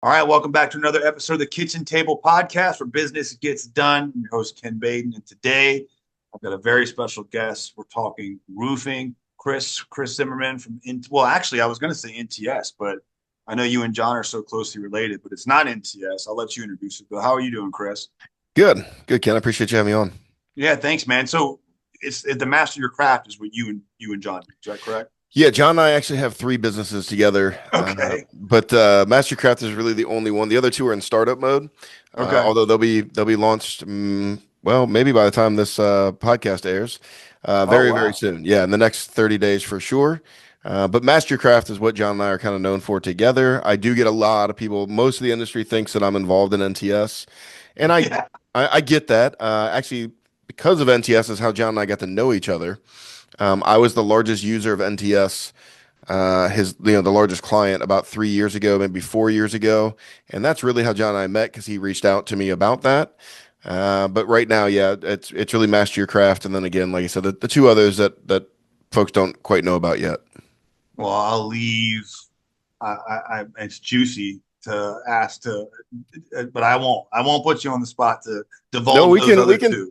All right, welcome back to another episode of the Kitchen Table Podcast where business gets done. I'm your host, Ken Baden, and today I've got a very special guest. We're talking roofing. Chris Zimmerman from well, actually, I was going to say NTS, but I know you and John are so closely related, but it's not NTS. I'll let you introduce it. But how are you doing, Chris? Good, Ken. I appreciate you having me on. Yeah, thanks, man. So it's the master of your craft is what you and John do. Is that correct? Yeah, John and I actually have three businesses together, Okay. but Mastercraft is really the only one. The other two are in startup mode, Okay. although they'll be launched. Well, maybe by the time this podcast airs, Oh very wow. soon. Yeah, in the next 30 days for sure. But Mastercraft is what John and I are kind of known for together. I do get a lot of people. Most of the industry thinks that I'm involved in NTS, and Yeah. I get that. Actually, because of NTS is how John and I got to know each other. I was the largest user of NTS, the largest client about 3 years ago, maybe 4 years ago, and that's really how John and I met because he reached out to me about that. But right now, yeah, it's really master your craft, and then again, like I said, the two others that folks don't quite know about yet. Well, I'll leave. It's juicy to ask to, but I won't. I won't put you on the spot to No, divulge those we other can two.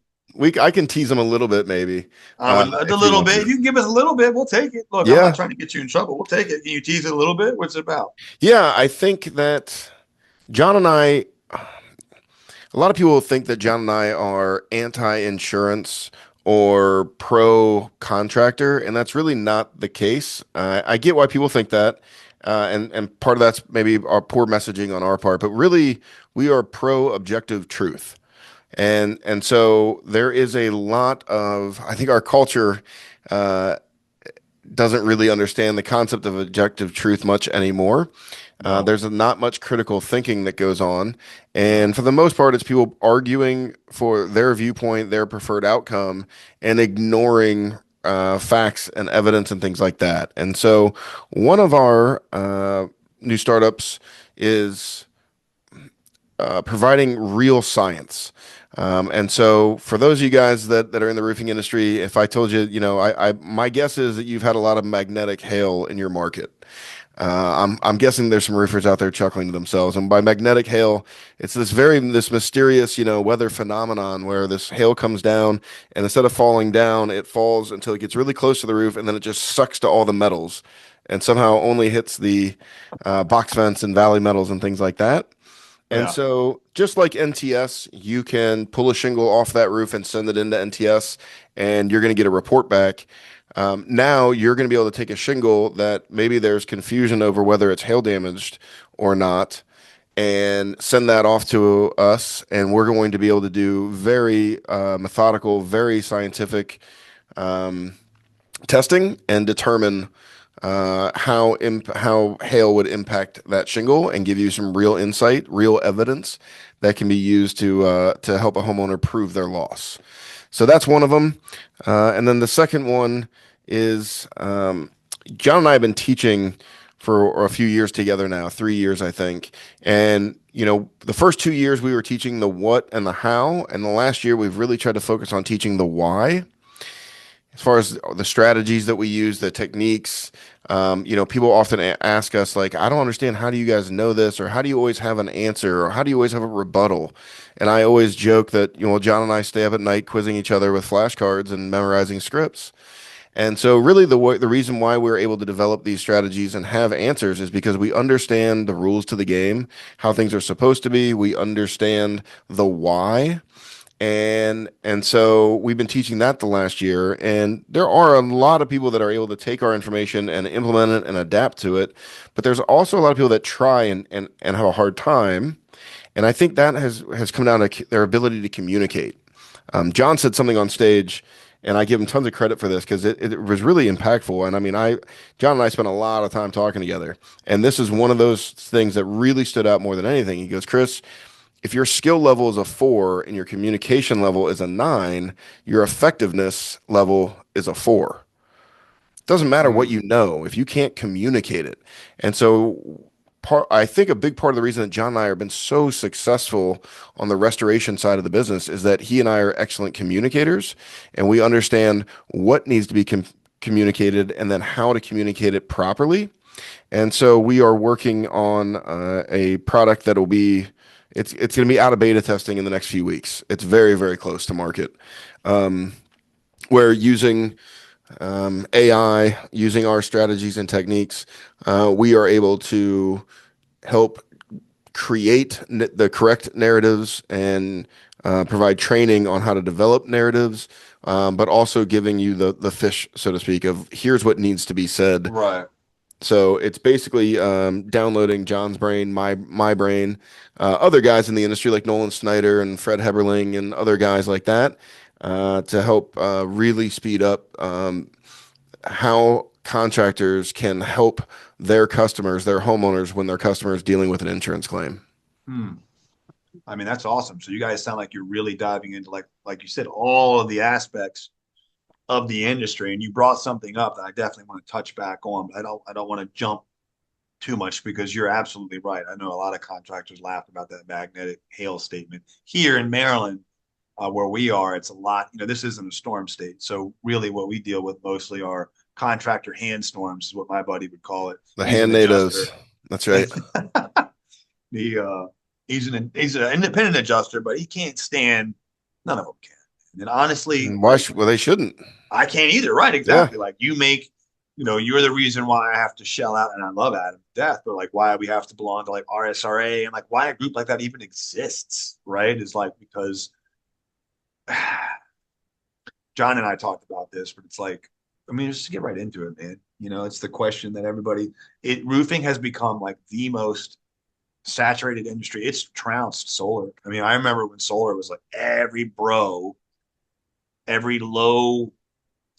I can tease them a little bit maybe, A if you little want bit. to. If you can give us a little bit, we'll take it. Look, I'm not Yeah, trying to get you in trouble. We'll take it. Can you tease it a little bit? What's it about? yeah, I think that John and I. A lot of people think that John and I are anti-insurance or pro-contractor, and that's really not the case. I get why people think that, and part of that's maybe our poor messaging on our part, but really we are pro-objective truth. And so there is a lot of, I think our culture uh, doesn't really understand the concept of objective truth much anymore. No, There's not much critical thinking that goes on. no. And for the most part, it's people arguing for their viewpoint, their preferred outcome, and ignoring facts and evidence and things like that. And so one of our new startups is providing real science. And so for those of you guys that are in the roofing industry, if I told you, my guess is that you've had a lot of magnetic hail in your market. I'm guessing there's some roofers out there chuckling to themselves. And by magnetic hail, it's this mysterious, weather phenomenon where this hail comes down and instead of falling down, it falls until it gets really close to the roof and then it just sucks to all the metals and somehow only hits the box vents and valley metals and things like that. And Yeah, so, just like NTS, you can pull a shingle off that roof and send it into NTS, and you're going to get a report back. Now, you're going to be able to take a shingle that maybe there's confusion over whether it's hail damaged or not, and send that off to us, and we're going to be able to do very methodical, very scientific um, testing and determine how hail would impact that shingle and give you some real insight, real evidence that can be used to help a homeowner prove their loss. So that's one of them. And then the second one is John and I have been teaching for a few years together now, 3 years, I think. And, the first 2 years we were teaching the what and the how. And the last year we've really tried to focus on teaching the why as far as the strategies that we use, the techniques. People often ask us like, I don't understand. How do you guys know this? Or how do you always have an answer? Or how do you always have a rebuttal? And I always joke that, John and I stay up at night quizzing each other with flashcards and memorizing scripts. And so really the reason why we're able to develop these strategies and have answers is because we understand the rules to the game, how things are supposed to be. We understand the why. And so we've been teaching that the last year, and there are a lot of people that are able to take our information and implement it and adapt to it, but there's also a lot of people that try and have a hard time. And I think that has come down to their ability to communicate. John said something on stage, and I give him tons of credit for this because it was really impactful. And I mean, John and I spent a lot of time talking together, and this is one of those things that really stood out more than anything. He goes, Chris, if your skill level is a 4 and your communication level is a 9, your effectiveness level is a 4. It doesn't matter what mm, you know if you can't communicate it. And so I think a big part of the reason that John and I have been so successful on the restoration side of the business is that he and I are excellent communicators and we understand what needs to be communicated and then how to communicate it properly. And so we are working on a product that will be it's going to be out of beta testing in the next few weeks. It's very, very close to market. Um, we're using AI, using our strategies and techniques. We are able to help create the correct narratives and provide training on how to develop narratives, but also giving you the fish, so to speak, of here's what needs to be said. Right. So it's basically downloading John's brain, my brain, other guys in the industry like Nolan Snyder and Fred Heberling and other guys like that to help really speed up how contractors can help their customers, their homeowners, when their customers dealing with an insurance claim. Hmm. I mean, that's awesome. So you guys sound like you're really diving into like you said, all of the aspects of the industry. And you brought something up that I definitely want to touch back on. But I don't want to jump too much because you're absolutely right. I know a lot of contractors laugh about that magnetic hail statement. Here in Maryland, where we are, it's a lot. This isn't a storm state. So really what we deal with mostly are contractor hand storms, is what my buddy would call it. The He's an hand natives. adjuster. That's right. The he's an independent adjuster, but he can't stand, none of them can. And honestly, And like, well, they shouldn't. I can't either. Right? Yeah. Exactly. Like you make, you're the reason why I have to shell out, and I love Adam to death, but like why we have to belong to like RSRA and like why a group like that even exists, right? Is like because John and I talked about this, but it's like, I mean, just to get right into it, man. It's the question that roofing has become like the most saturated industry. It's trounced solar. I mean, I remember when solar was like every low,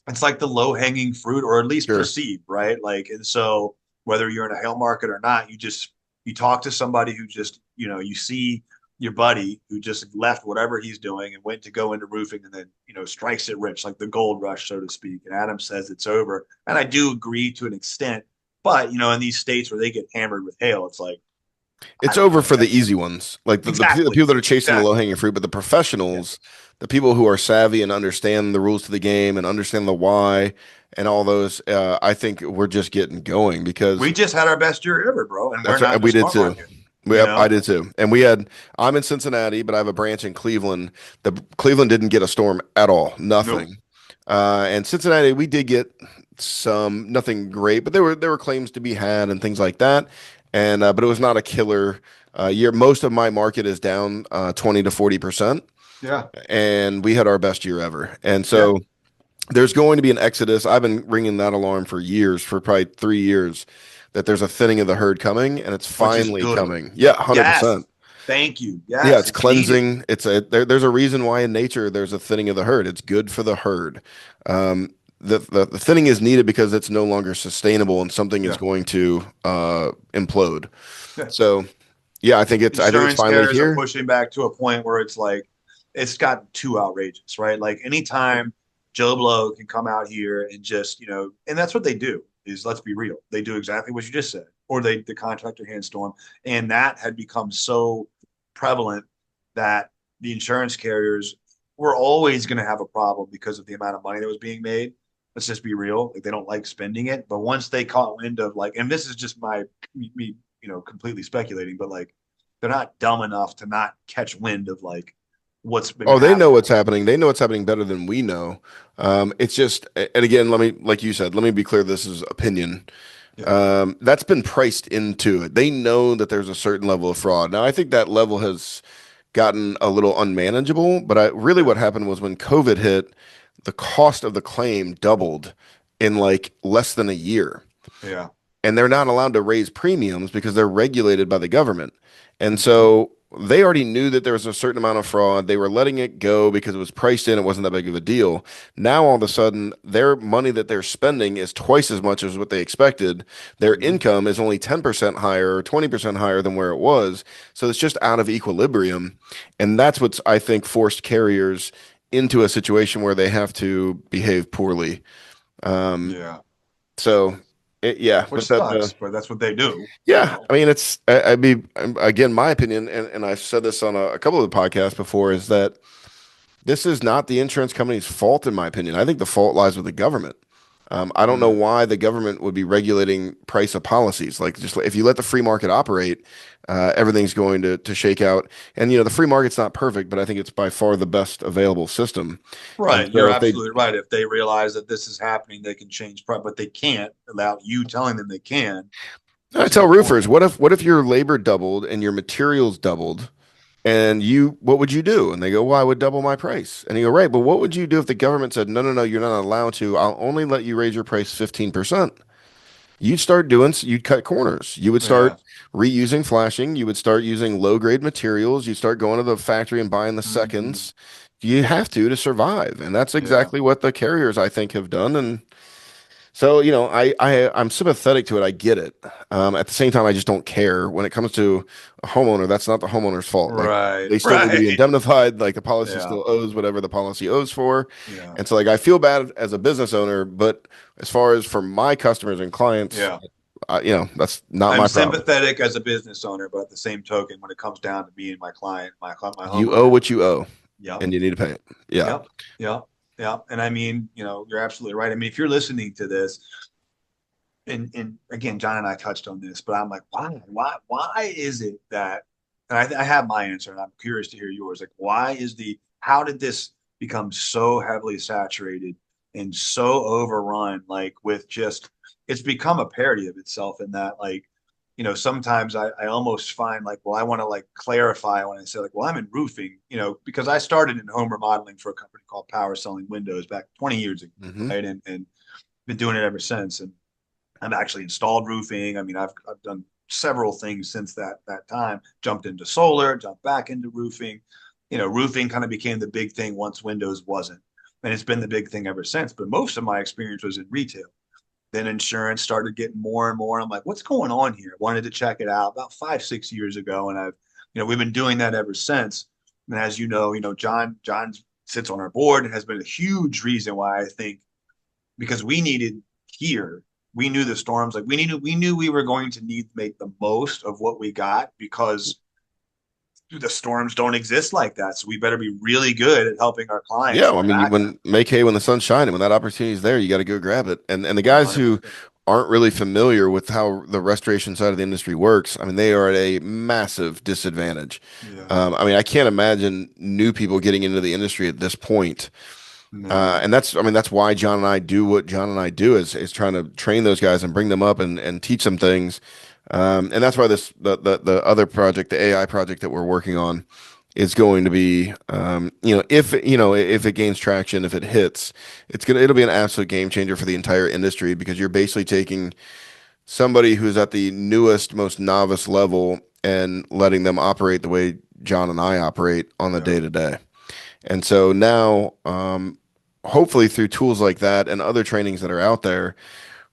it's like the low hanging fruit, or at least Sure. perceived, right? Like, and so whether you're in a hail market or not, you talk to somebody who just, you see your buddy who just left whatever he's doing and went to go into roofing and then, strikes it rich, like the gold rush, so to speak. And Adam says it's over. And I do agree to an extent. But, in these states where they get hammered with hail, it's like, I It's don't over know, for the man. easy ones, like the Exactly. people that are chasing the low Exactly. hanging fruit, but the Yeah. professionals, the people who are savvy and understand the rules to the game and understand the why and all those, I think we're just getting going because We just had our best year ever, bro. And we're that's not right. in a We did smart too. market, Yep, I did too. And I'm in Cincinnati, but I have a branch in Cleveland. The Cleveland didn't get a storm at all, Nope. nothing. And Cincinnati, we did get nothing great, but there were claims to be had and things like that. And but it was not a killer year. Most of my market is down 20 to 40%, Yeah. and we had our best year ever. And Yeah. so there's going to be an exodus. I've been ringing that alarm for years, for probably 3 years, that there's a thinning of the herd coming, and it's Which is finally good. coming. Yeah, 100%. Yes. Thank you. Yeah, Yes. it's It's needed. cleansing. There's a reason why in nature there's a thinning of the herd. It's good for the herd. The thinning is needed because it's no longer sustainable and something is Yeah. going to implode. Yeah. So yeah, I think it's Insurance finally carriers are here. pushing back to a point where it's like it's gotten too outrageous, right? Like anytime Joe Blow can come out here and just, and that's what they do, is let's be real. They do exactly what you just said. Or the contractor hand storm. And that had become so prevalent that the insurance carriers were always going to have a problem because of the amount of money that was being made. Let's just be real. Like, they don't like spending it. But once they caught wind of like, and this is just me, completely speculating, but like they're not dumb enough to not catch wind of like what's been Oh, they know happening. what's happening. They know what's happening better than we know. It's just, and again, like you said, let me be clear. This is opinion. Yeah. That's been priced into it. They know that there's a certain level of fraud. Now, I think that level has gotten a little unmanageable, but really Yeah. what happened was when COVID hit, the cost of the claim doubled in like less than a year. Yeah. And they're not allowed to raise premiums because they're regulated by the government. And Mm-hmm. so they already knew that there was a certain amount of fraud. They were letting it go because it was priced in. It wasn't that big of a deal. Now, all of a sudden, their money that they're spending is twice as much as what they expected. Their Mm-hmm. income is only 10% higher or 20% higher than where it was. So it's just out of equilibrium. And that's what's, I think, forced carriers into a situation where they have to behave poorly. Um, Yeah. so, yeah, Which sucks, but that's what they do, yeah, I mean, again, my opinion, and I've said this on a couple of the podcasts before, is that this is not the insurance company's fault, in my opinion. I think the fault lies with the government. I don't know Yeah. why the government would be regulating price of policies. Like, just if you let the free market operate, everything's going to shake out. And the free market's not perfect, but I think it's by far the best available system. And Right. You're so if they, absolutely right. If they realize that this is happening, they can change price, but they can't without you telling them they can. I That's a tell good point. roofers, what if your labor doubled and your materials doubled? And what would you do? And they go, well, I would double my price. And you go, right, but what would you do if the government said, no, no, no, you're not allowed to. I'll only let you raise your price 15%. You'd cut corners. You would Yeah. start reusing flashing. You would start using low grade materials. You start going to the factory and buying the Hmm. seconds. You have to survive. And that's Yeah. exactly what the carriers, I think, have done. And so, I'm sympathetic to it. I get it. At the same time, I just don't care. When it comes to a homeowner, that's not the homeowner's fault. Like, Right. they still need to be Right. indemnified. Like, the policy Yeah. still owes whatever the policy owes for. Yeah. And so, like, I feel bad as a business owner, but as far as for my customers and clients, Yeah. that's not I'm my problem. sympathetic as a business owner, but at the same token, when it comes down to being my client, my You owe homeowner, what you owe, yep, and you need to pay it. Yeah. yep, yep, yep. And I mean, you're absolutely right. I mean, if you're listening to this, and again, John and I touched on this, but I'm like, why is it that? And I have my answer, and I'm curious to hear yours. Like, how did this become so heavily saturated and so overrun? Like, with just, it's become a parody of itself in that, like, sometimes I almost find like, well, I want to like clarify when I say like, well, I'm in roofing, because I started in home remodeling for a company called Power Selling Windows back 20 years ago, Hmm. right? And been doing it ever since. And I've actually installed roofing. I mean, I've done several things since that time. Jumped into solar, jumped back into roofing. Roofing kind of became the big thing once Windows wasn't, and it's been the big thing ever since. But most of my experience was in retail. Then insurance started getting more and more. I'm like, what's going on here? Wanted to check it out about 5, 6 years ago, and we've been doing that ever since. And as John sits on our board and has been a huge reason why I think, because we needed here. We knew the storms, like we knew we were going to need to make the most of what we got, because the storms don't exist like that. So we better be really good at helping our Yeah, clients well, in I the mean, back half. when make hay when the sun's shining, when that opportunity is there, you got to go grab it. And the guys who 100%. aren't really familiar with how the restoration side of the industry works, I mean, they are at a massive disadvantage. Yeah. I mean, I can't imagine new people getting into the industry at this point. No. And that's why John and I do what John and I do is trying to train those guys and bring them up and teach them things. And that's why the other project, the AI project that we're working on, is going to be, if it gains traction, if it hits, it'll be an absolute game changer for the entire industry, because you're basically taking somebody who's at the newest, most novice level and letting them operate the way John and I operate on the Yeah. day to day. And so now, hopefully through tools like that and other trainings that are out there,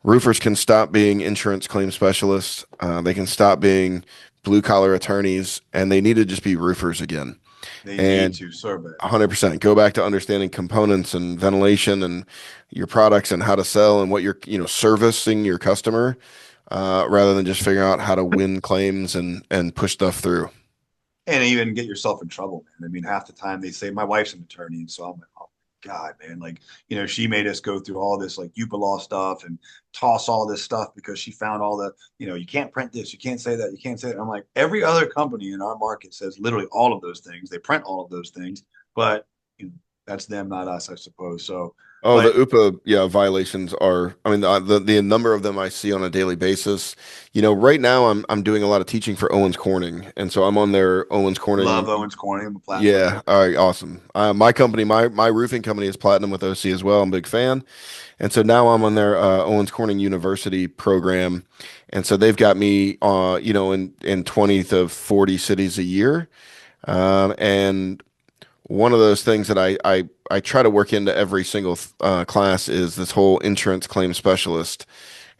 roofers can stop being insurance claim specialists. They can stop being blue collar attorneys, and they need to just be roofers again. They need And to serve it. 100% go back to understanding components and ventilation and your products and how to sell and what you're, servicing your customer, rather than just figuring out how to win claims and push stuff through. And even get yourself in trouble, man. I mean, half the time they say my wife's an attorney, and so I'm like, oh my God, man. Like, she made us go through all this like UPA law stuff and toss all this stuff because she found all the, you can't print this, you can't say that, you can't say that. I'm like, every other company in our market says literally all of those things. They print all of those things, but that's them, not us, I suppose. So, Oh, the but UPA, yeah, violations are, I mean, the number of them I see on a daily basis. Right now I'm doing a lot of teaching for Owens Corning, and so I'm on their Owens love Corning. Owens Corning. I'm a platinum Yeah, member. all right, awesome. My company, my roofing company is platinum with OC as well. I'm a big fan. And so now I'm on their Owens Corning University program. And so they've got me in 20 to 40 cities a year. And one of those things that I try to work into every single class is this whole insurance claim specialist,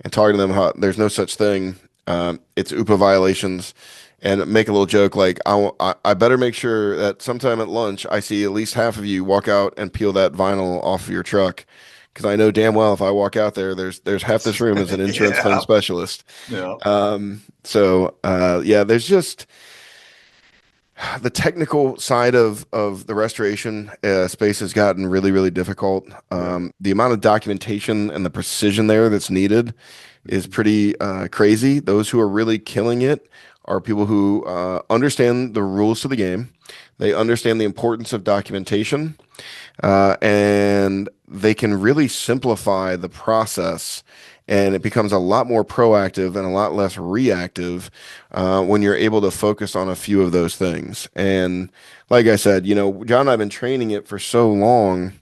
and talking to them how there's no such thing. It's UPA violations, and make a little joke like I better make sure that sometime at lunch I see at least half of you walk out and peel that vinyl off of your truck, because I know damn well if I walk out there, there's half this room as an insurance claim Yeah. specialist. Yeah. So yeah, there's just the technical side of the restoration space has gotten really, really difficult. Yeah. The amount of documentation and the precision there that's needed is Mhm. pretty crazy. Those who are really killing it are people who understand the rules to the game. They understand the importance of documentation, and they can really simplify the process. And it becomes a lot more proactive and a lot less reactive when you're able to focus on a few of those things. And like I said, John and I have been training it for so long.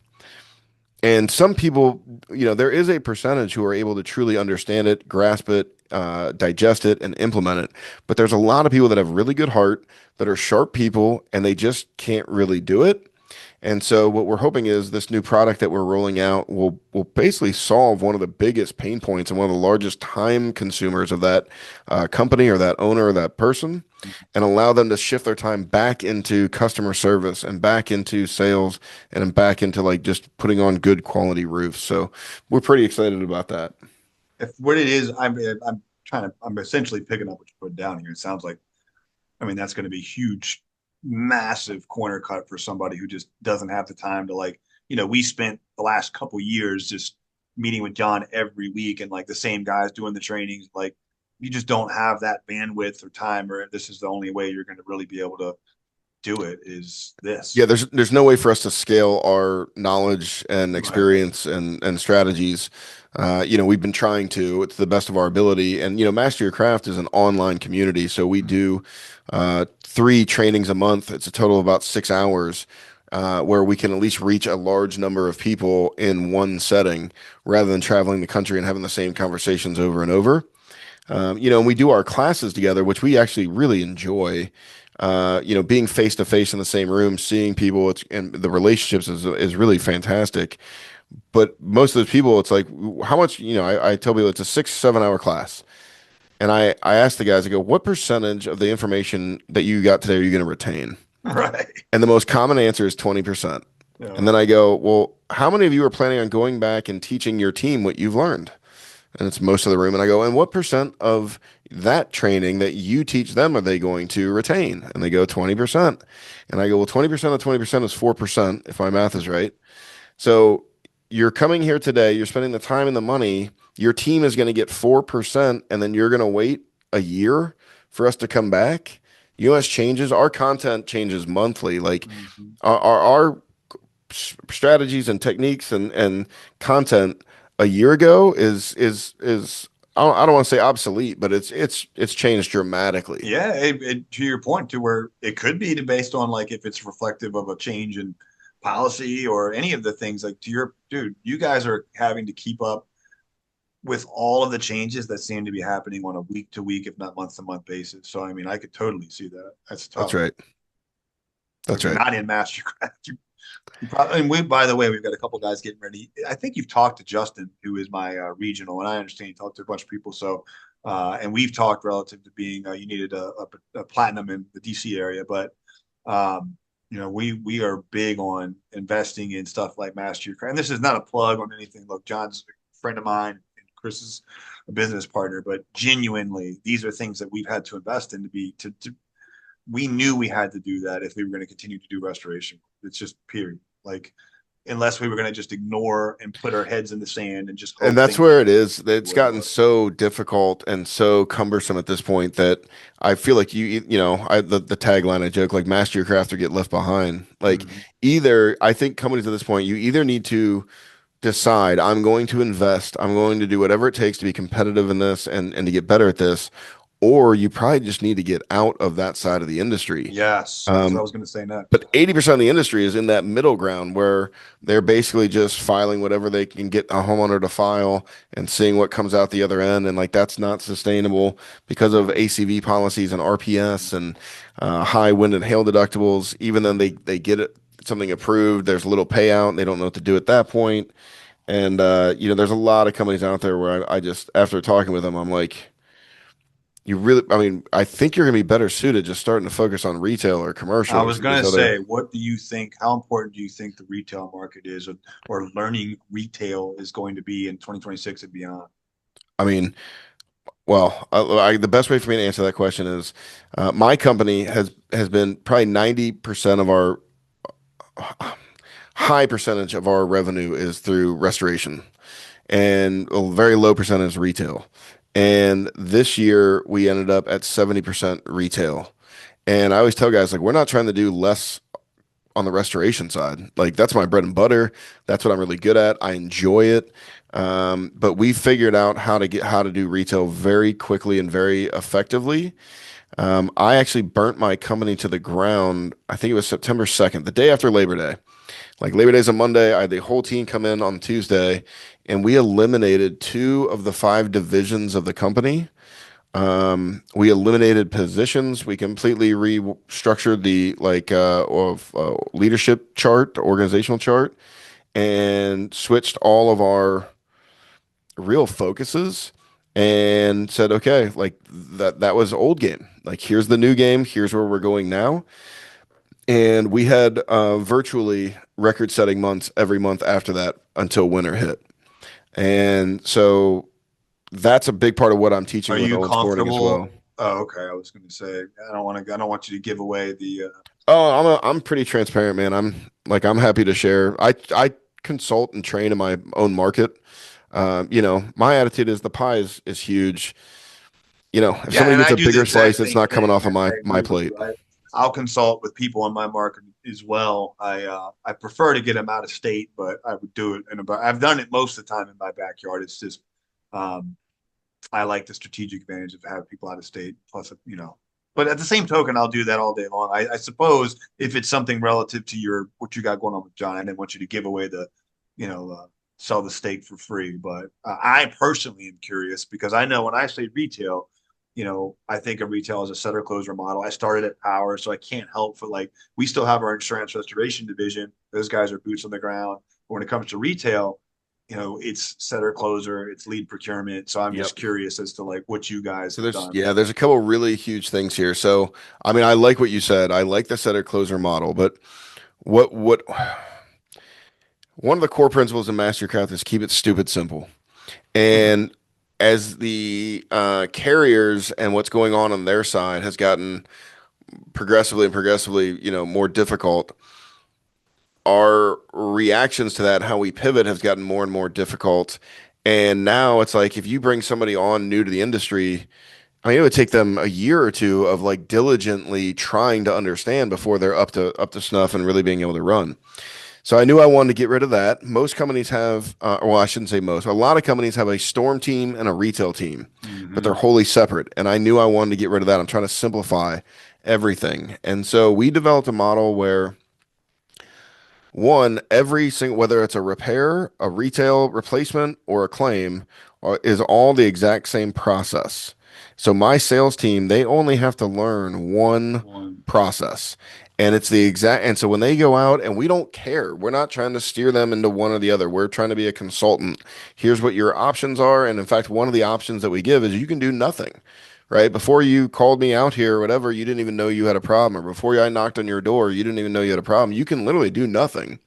And some people, there is a percentage who are able to truly understand it, grasp it, digest it, and implement it. But there's a lot of people that have really good heart, that are sharp people, and they just can't really do it. And so what we're hoping is this new product that we're rolling out will basically solve one of the biggest pain points and one of the largest time consumers of that company or that owner or that person, and allow them to shift their time back into customer service and back into sales and back into like just putting on good quality roofs. So we're pretty excited about that. If what it is, I'm essentially picking up what you put down here. It sounds like, I mean, that's going to be huge, massive corner cut for somebody who just doesn't have the time to like, we spent the last couple years just meeting with John every week and like the same guys doing the trainings. Like you just don't have that bandwidth or time, or this is the only way you're going to really be able to do it is Yeah, this. there's no way for us to scale our knowledge and Right. experience and strategies. We've been trying to, it's the best of our ability. And Master Your Craft is an online community, so we do 3 trainings a month. It's a total of about 6 hours, where we can at least reach a large number of people in one setting, rather than traveling the country and having the same conversations over and over. And we do our classes together, which we actually really enjoy. Being face to face in the same room, seeing people, and the relationships is really fantastic. But most of those people, it's like, how much, I tell people it's a 6, 7 hour class. And I ask the guys, I go, what percentage of the information that you got today are you going to retain? Right. And the most common answer is 20%. And Yeah. then I go, well, how many of you are planning on going back and teaching your team what you've learned? And it's most of the room. And I go, and what percent of that training that you teach them are they going to retain? And they go 20%. And I go, well, 20% of 20% is 4%, if my math is right. So you're coming here today, you're spending the time and the money, your team is going to get 4%, and then you're going to wait a year for us to come back. US changes, our content changes monthly. Like Mhm. our strategies and techniques and content a year ago is I don't want to say obsolete, but it's changed dramatically. Yeah, to your point, to where it could be based on like if it's reflective of a change in policy or any of the things like to your dude, you guys are having to keep up with all of the changes that seem to be happening on a week to week, if not month to month basis. So I mean, I could totally see that. That's That's tough. right. Or if That's you're right. not in mastercraft, you probably. And we, by the way, we've got a couple guys getting ready. I think you've talked to Justin, who is my regional, and I understand you talked to a bunch of people. So, and we've talked relative to being you needed a platinum in the DC area, but we are big on investing in stuff like Master Your Craft. And this is not a plug on anything. Look, John's a friend of mine, and Chris is a business partner, but genuinely, these are things that we've had to invest in to we knew we had to do that if we were going to continue to do restoration. It's just period. Like unless we were going to just ignore and put our heads in the sand and just And hope that's things where it is. It's would gotten work. so difficult and so cumbersome at this point that I feel like the tagline I joke like master your craft or get left behind. Like Mm-hmm. either I think companies at this point you either need to decide I'm going to invest, I'm going to do whatever it takes to be competitive in this and to get better at this, or you probably just need to get out of that side of the industry. Yes, that's what I Um, was going to say next. but 80% of the industry is in that middle ground where they're basically just filing whatever they can get a homeowner to file and seeing what comes out the other end. And like that's not sustainable because of ACV policies and RPS and high wind and hail deductibles. Even then they get something approved, there's a little payout and they don't know what to do at that point. And there's a lot of companies out there where I just after talking with them, I'm like, I mean, I think you're gonna be better suited just starting to focus on retail or commercial I or was some of going these to other. say, what do you think? How important do you think the retail market is, or learning retail is going to be in 2026 and beyond? I mean, Well, the best way for me to answer that question is my company has been probably 90% of our high percentage of our revenue is through restoration and a very low percentage retail. And this year we ended up at 70% retail. And I always tell guys like we're not trying to do less on the restoration side. Like that's my bread and butter. That's what I'm really good at. I enjoy it. But we figured out how to do retail very quickly and very effectively. I actually burnt my company to the ground. I think it was September 2nd, the day after Labor Day. Like Labor Day's a Monday. I had the whole team come in on Tuesday, and we eliminated two of the five divisions of the company. We eliminated positions. We completely restructured the leadership chart, the organizational chart, and switched all of our real focuses and said, okay, like that was old game. Like here's the new game. Here's where we're going now. And we had virtually record-setting months every month after that until winter hit. And so that's a big part of what I'm Are teaching with you Owen Sporting as well. comfortable? Oh, okay. I was going to say I don't want you to give away the. Oh, I'm pretty transparent, man. I'm happy to share. I consult and train in my own market. My attitude is the pie is huge. If Yeah, somebody and gets I a do the bigger exact slice, it's same not coming thing. off of my I my agree with plate. you. I'll consult with people in my market as well. I prefer to get them out of state, but I would do it in about. I've done it most of the time in my backyard. It's just um, I like the strategic advantage of having people out of state. Plus, but at the same token, I'll do that all day long. I suppose if it's something relative to your what you got going on with John, I didn't want you to give away the, you know, sell the steak for free. But I personally am curious because I know when I say retail, I think of retail as a setter closer model. I started at Power, so I can't help but like we still have our insurance restoration division. Those guys are boots on the ground. But when it comes to retail, it's setter closer, it's lead procurement. So I'm just Yep. curious as to like what you guys So have there's done. yeah, there's a couple really huge things here. So I mean, I like what you said. I like the setter closer model, but what one of the core principles in Mastercraft is keep it stupid simple. And as the carriers and what's going on their side has gotten progressively, more difficult, our reactions to that, how we pivot, has gotten more and more difficult. And now it's like if you bring somebody on new to the industry, I mean, it would take them a year or two of like diligently trying to understand before they're up to snuff and really being able to run. So I knew I wanted to get rid of that. Most companies have, well, I shouldn't say most. A lot of companies have a storm team and a retail team, but they're Mm-hmm. wholly separate. And I knew I wanted to get rid of that. I'm trying to simplify everything. And so we developed a model where one, every single, whether it's a repair, a retail replacement, or a claim, is all the exact same process. So my sales team, they only have to learn one One. process. And it's the exact, and so when they go out, and we don't care, we're not trying to steer them into one or the other. We're trying to be a consultant. Here's what your options are. And in fact, one of the options that we give is you can do nothing, right? Before you called me out here or whatever, you didn't even know you had a problem. Or before I knocked on your door, you didn't even know you had a problem. You can literally do nothing.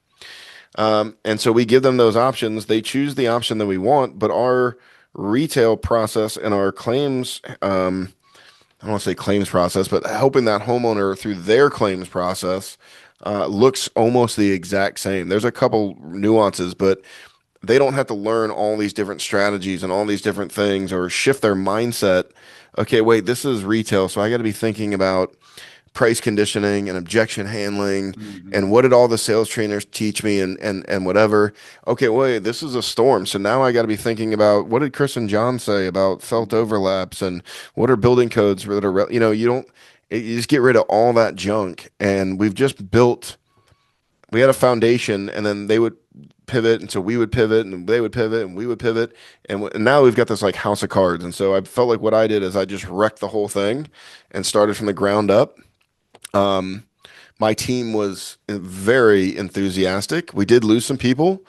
And so we give them those options. They choose the option that we want, but our retail process and our claims, I don't want to say claims process, but helping that homeowner through their claims process looks almost the exact same. There's a couple nuances, but they don't have to learn all these different strategies and all these different things or shift their mindset. Okay, wait, this is retail, so I got to be thinking about price conditioning and objection handling and Mm-hmm. what did all the sales trainers teach me and whatever. Okay, wait, this is a storm, so now I got to be thinking about what did Chris and John say about felt overlaps and what are building codes that are you don't you just get rid of all that junk. And we've just built, we had a foundation, and then they would pivot, and so we would pivot, and they would pivot, and we would pivot, and now we've got this like house of cards. And so I felt like what I did is I just wrecked the whole thing and started from the ground up. um, my team was very enthusiastic. We did lose some people,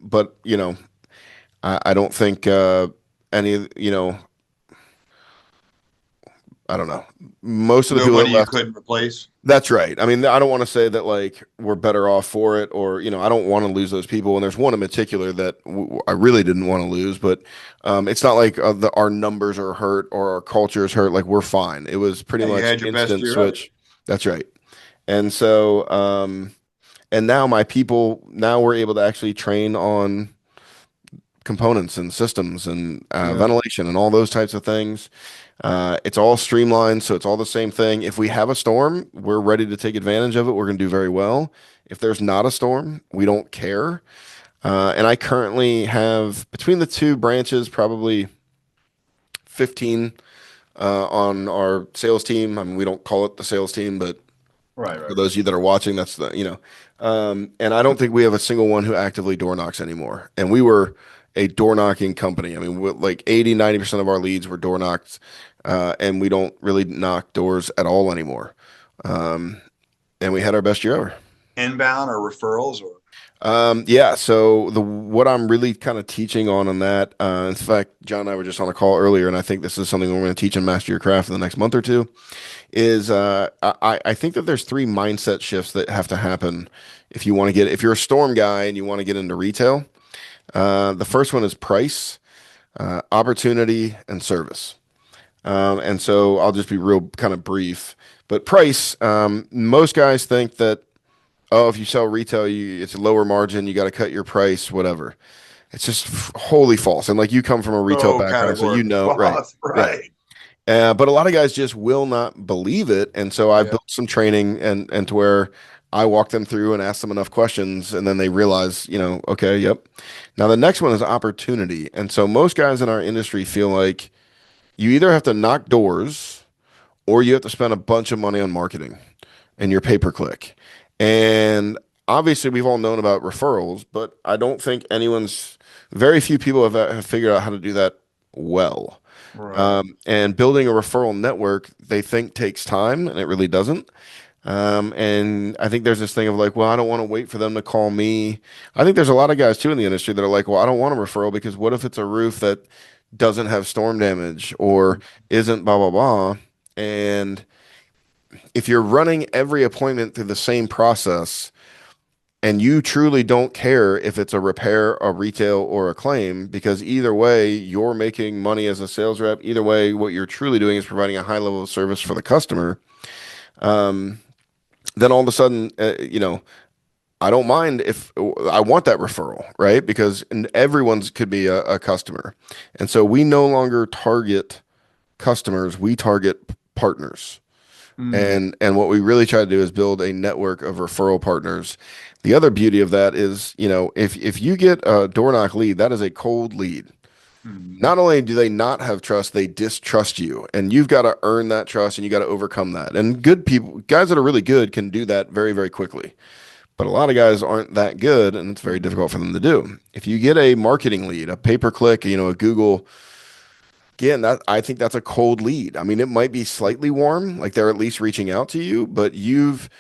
but I don't think any, I don't know. Most of the No people that money you left. couldn't replace. That's right. I mean, I don't want to say that like we're better off for it, or I don't want to lose those people. And there's one in particular that I really didn't want to lose, but it's not like our numbers are hurt or our culture is hurt. Like we're fine. It was pretty Yeah, you much had your best instant year ever. switch. That's right. And so, and now my people, now we're able to actually train on components and systems and Yeah. ventilation and all those types of things. It's all streamlined, so it's all the same thing. If we have a storm, we're ready to take advantage of it. We're going to do very well. If there's not a storm, we don't care. And I currently have between the two branches probably 15 on our sales team. I mean, we don't call it the sales team, but Right, for right, those of you that are watching, that's and I don't think we have a single one who actively door knocks anymore. And we were a door knocking company. I mean, like 80, 90% of our leads were door knocked, and we don't really knock doors at all anymore. Um, and we had our best year ever. inbound or referrals or Yeah, so the what I'm really kind of teaching on that, in fact, John and I were just on a call earlier, and I think this is something we're going to teach in Master Your Craft in the next month or two, is I think that there's three mindset shifts that have to happen if you're a storm guy and you want to get into retail. The first one is price, opportunity, and service. And so I'll just be real kind of brief. But price, most guys think that, oh, if you sell retail, it's a lower margin, you got to cut your price, whatever. It's just wholly false. And like you come from a retail so background, so categorically right, false. right. Right. But a lot of guys just will not believe it, and so I've Yeah. built some training and to where I walk them through and ask them enough questions, and then they realize, okay, yep. Now the next one is opportunity, and so most guys in our industry feel like you either have to knock doors or you have to spend a bunch of money on marketing and your pay per click. And obviously, we've all known about referrals, but I don't think very few people have figured out how to do that well. Right. And building a referral network, they think takes time, and it really doesn't. And I think there's this thing of like, well, I don't want to wait for them to call me. I think there's a lot of guys too in the industry that are like, well, I don't want a referral because what if it's a roof that doesn't have storm damage or isn't blah, blah, blah. And if you're running every appointment through the same process, and you truly don't care if it's a repair, a retail, or a claim, because either way, you're making money as a sales rep. Either way, what you're truly doing is providing a high level of service for the customer. Um, then all of a sudden, I don't mind if I want that referral, right? Because everyone's could be a customer. And so we no longer target customers, we target partners. Mm. And what we really try to do is build a network of referral partners. The other beauty of that is, if you get a door knock lead, that is a cold lead. Mm. Not only do they not have trust, they distrust you, and you've got to earn that trust and you got to overcome that. And good people, guys that are really good, can do that very, very quickly. But a lot of guys aren't that good, and it's very difficult for them to do. If you get a marketing lead, a pay per click, a Google. Again, that I think that's a cold lead. I mean, it might be slightly warm, like they're at least reaching out to you, but you've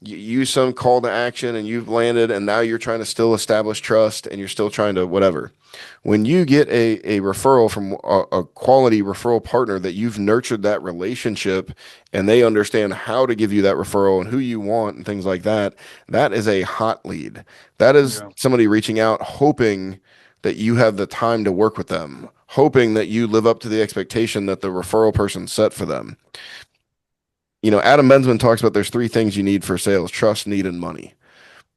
used some call to action and you've landed, and now you're trying to still establish trust and you're still trying to whatever. When you get a referral from a quality referral partner that you've nurtured that relationship and they understand how to give you that referral and who you want and things like that, that is a hot lead. That is Yeah. somebody reaching out, hoping that you have the time to work with them, hoping that you live up to the expectation that the referral person set for them. Adam Bensman talks about there's three things you need for sales: trust, need, and money.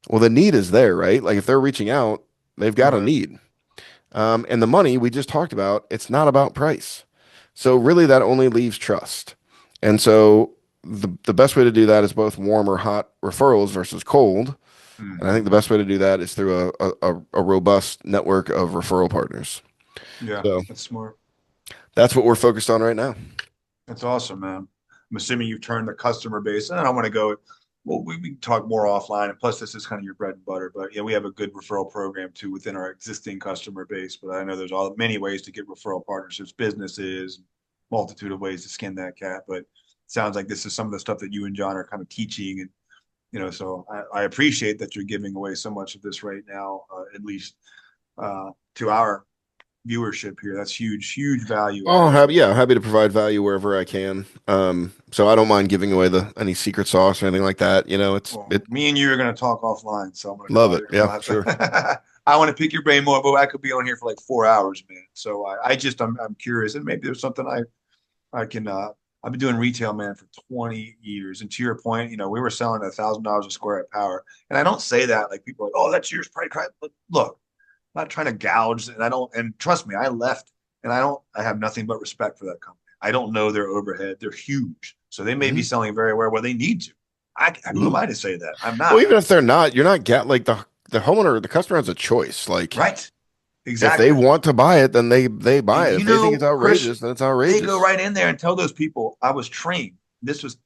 Well, the need is there, right? Like if they're reaching out, they've got a Right. need. And the money we just talked about, it's not about price. So really that only leaves trust. And so the best way to do that is both warm or hot referrals versus cold. And I think Hmm. the best way to do that is through a robust network of referral partners. Yeah, So that's smart. that's what we're focused on right now. That's awesome, man. I'm assuming you've turned the customer base, and I want to go. Well, we can talk more offline. And plus, this is kind of your bread and butter. But yeah, we have a good referral program too within our existing customer base. But I know there's many ways to get referral partnerships, businesses, multitude of ways to skin that cat. But it sounds like this is some of the stuff that you and John are kind of teaching, and so I appreciate that you're giving away so much of this right now, at least to our viewership here. That's huge, huge value Oh, add. happy to provide value wherever I can. So I don't mind giving away any secret sauce or anything like that. Well, me and you are going to talk offline, so I'm going to Love call it. you. Yeah, We'll have sure. to. I want to pick your brain more, but I could be on here for like 4 hours, man. So I'm curious, and maybe there's something I can. I've been doing retail, man, for 20 years, and to your point, we were selling $1,000 a square at Power, and I don't say that like people are like, oh, that's yours, price. But look, I'm not trying to gouge, and I don't. And trust me, I left, and I don't. I have nothing but respect for that company. I don't know their overhead; they're huge, so they may be Hmm. selling very well where they need to. Who am Hmm. I to say that? I'm Well, not. even if they're not, you're not get like the homeowner, the customer has a choice. Like Right. if they Exactly. want to buy it, then they buy And it. If they think it's Chris, outrageous, then it's they go outrageous. right in there and tell those people I was trained. This was